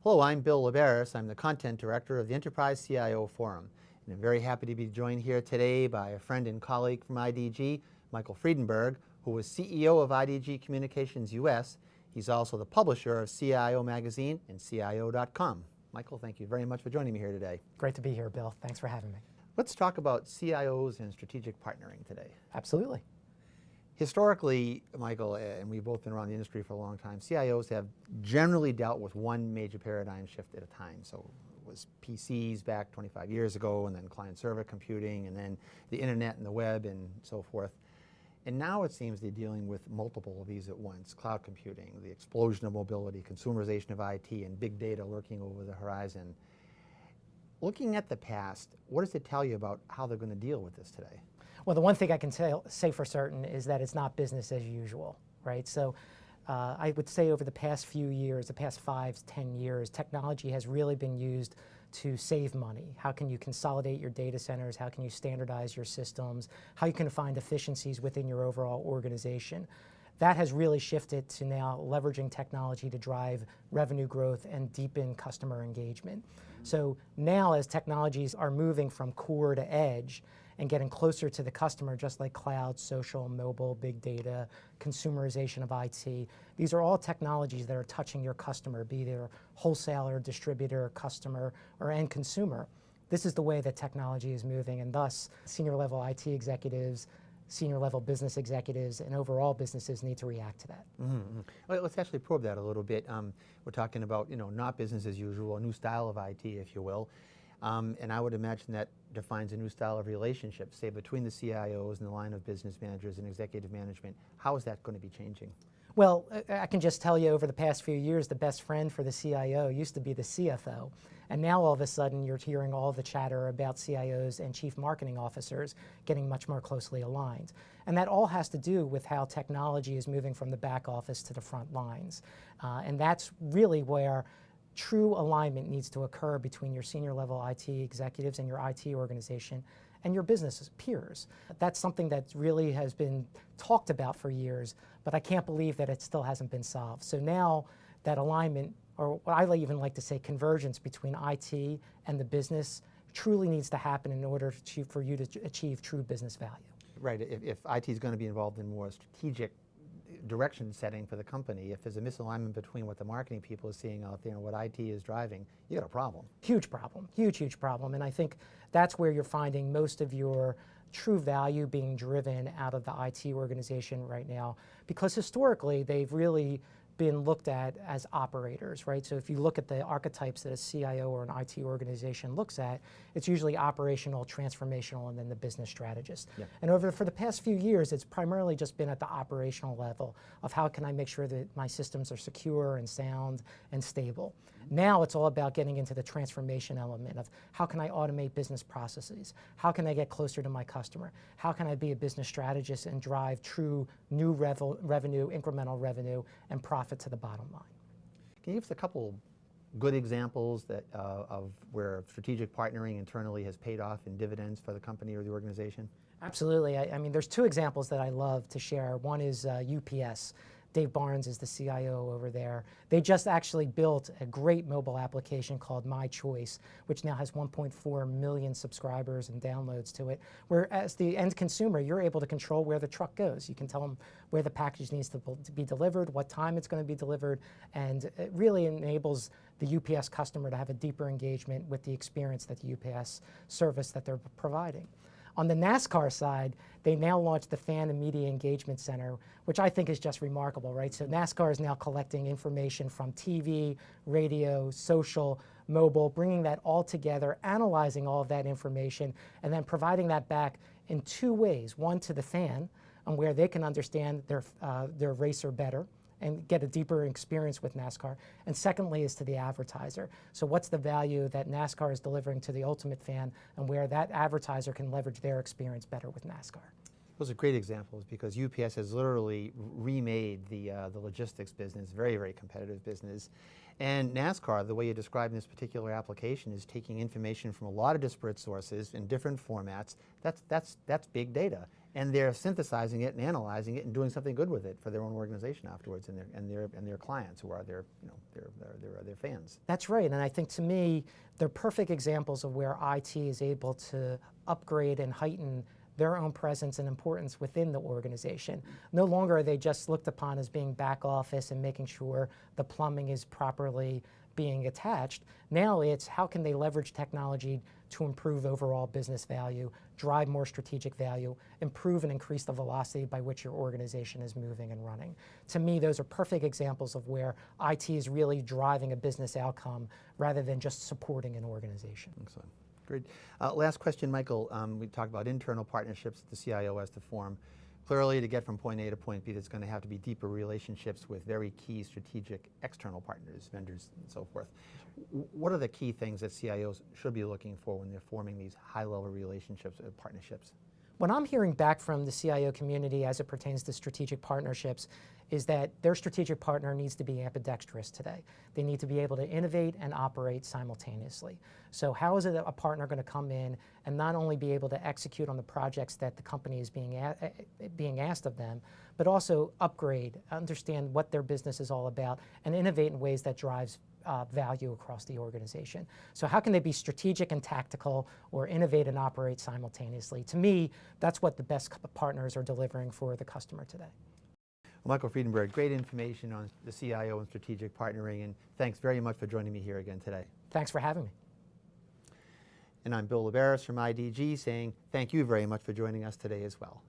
Hello, I'm Bill Labaris. I'm the Content Director of the Enterprise CIO Forum. And I'm very happy to be joined here today by a friend and colleague from IDG, Michael Friedenberg, who was CEO of IDG Communications US. He's also the publisher of CIO Magazine and CIO.com. Michael, thank you very much for joining me here today. Great to be here, Bill. Thanks for having me. Let's talk about CIOs and strategic partnering today. Absolutely. Historically, Michael, and we've both been around the industry for a long time, CIOs have generally dealt with one major paradigm shift at a time. So it was PCs back 25 years ago, and then client-server computing, and then the internet and the web and so forth. And now it seems they're dealing with multiple of these at once: cloud computing, the explosion of mobility, consumerization of IT, and big data lurking over the horizon. Looking at the past, what does it tell you about how they're going to deal with this today? Well, the one thing I can say for certain is that it's not business as usual, right? So I would say over the past few years, the past 5 to 10 years, technology has really been used to save money. How can you consolidate your data centers? How can you standardize your systems? How you can find efficiencies within your overall organization? That has really shifted to now leveraging technology to drive revenue growth and deepen customer engagement. So now as technologies are moving from core to edge and getting closer to the customer, just like cloud, social, mobile, big data, consumerization of IT, these are all technologies that are touching your customer, be they wholesaler, distributor, customer, or end consumer. This is the way that technology is moving, and thus senior level IT executives, senior level business executives, and overall businesses need to react to that. Mm-hmm. Well, let's actually probe that a little bit. We're talking about, not business as usual, a new style of IT, if you will. And I would imagine that defines a new style of relationship, say between the CIOs and the line of business managers and executive management. How is that going to be changing? Well, I can just tell you over the past few years, the best friend for the CIO used to be the CFO. And now all of a sudden you're hearing all the chatter about CIOs and chief marketing officers getting much more closely aligned. And that all has to do with how technology is moving from the back office to the front lines. And that's really where true alignment needs to occur between your senior level IT executives and your IT organization and your business peers. That's something that really has been talked about for years, but I can't believe that it still hasn't been solved. So now that alignment, or what I even like to say convergence between IT and the business, truly needs to happen in order for you to achieve true business value. Right, if IT is going to be involved in more strategic direction setting for the company, if there's a misalignment between what the marketing people are seeing out there and what IT is driving, you got a problem. Huge problem, huge problem. And I think that's where you're finding most of your true value being driven out of the IT organization right now, because historically they've really been looked at as operators, right? So if you look at the archetypes that a CIO or an IT organization looks at, it's usually operational, transformational, and then the business strategist. Yeah. And for the past few years, it's primarily just been at the operational level of how can I make sure that my systems are secure and sound and stable. Now it's all about getting into the transformation element of how can I automate business processes? How can I get closer to my customer? How can I be a business strategist and drive true new revenue, incremental revenue, and profit to the bottom line? Can you give us a couple good examples of where strategic partnering internally has paid off in dividends for the company or the organization? Absolutely. I mean, there's 2 examples that I love to share. One is UPS. Dave Barnes is the CIO over there. They just actually built a great mobile application called My Choice, which now has 1.4 million subscribers and downloads to it, where as the end consumer, you're able to control where the truck goes. You can tell them where the package needs to be delivered, what time it's going to be delivered, and it really enables the UPS customer to have a deeper engagement with the experience that the UPS service that they're providing. On the NASCAR side, they now launched the Fan and Media Engagement Center, which I think is just remarkable, right? So NASCAR is now collecting information from TV, radio, social, mobile, bringing that all together, analyzing all of that information, and then providing that back in 2 ways. One, to the fan, on where they can understand their racer better and get a deeper experience with NASCAR. And secondly is to the advertiser. So what's the value that NASCAR is delivering to the ultimate fan, and where that advertiser can leverage their experience better with NASCAR. Those are great examples, because UPS has literally remade the logistics business, very, very competitive business. And NASCAR, the way you describe this particular application, is taking information from a lot of disparate sources in different formats. That's big data. and they're synthesizing it and analyzing it and doing something good with it for their own organization afterwards, and their clients who are their their fans. That's right, and I think to me, they're perfect examples of where IT is able to upgrade and heighten their own presence and importance within the organization. No longer are they just looked upon as being back office and making sure the plumbing is properly being attached. Now it's how can they leverage technology to improve overall business value, drive more strategic value, improve and increase the velocity by which your organization is moving and running. To me, those are perfect examples of where IT is really driving a business outcome rather than just supporting an organization. Excellent. Great. Last question, Michael. We talked about internal partnerships that the CIO has to form. Clearly, to get from point A to point B, there's going to have to be deeper relationships with very key strategic external partners, vendors, and so forth. What are the key things that CIOs should be looking for when they're forming these high-level relationships, partnerships? What I'm hearing back from the CIO community as it pertains to strategic partnerships is that their strategic partner needs to be ambidextrous today. They need to be able to innovate and operate simultaneously. So how is a partner going to come in and not only be able to execute on the projects that the company is being asked of them, but also upgrade, understand what their business is all about, and innovate in ways that drives value across the organization. So how can they be strategic and tactical, or innovate and operate simultaneously? To me, that's what the best partners are delivering for the customer today. Well, Michael Friedenberg, great information on the CIO and strategic partnering, and thanks very much for joining me here again today. Thanks for having me. And I'm Bill Labaris from IDG saying thank you very much for joining us today as well.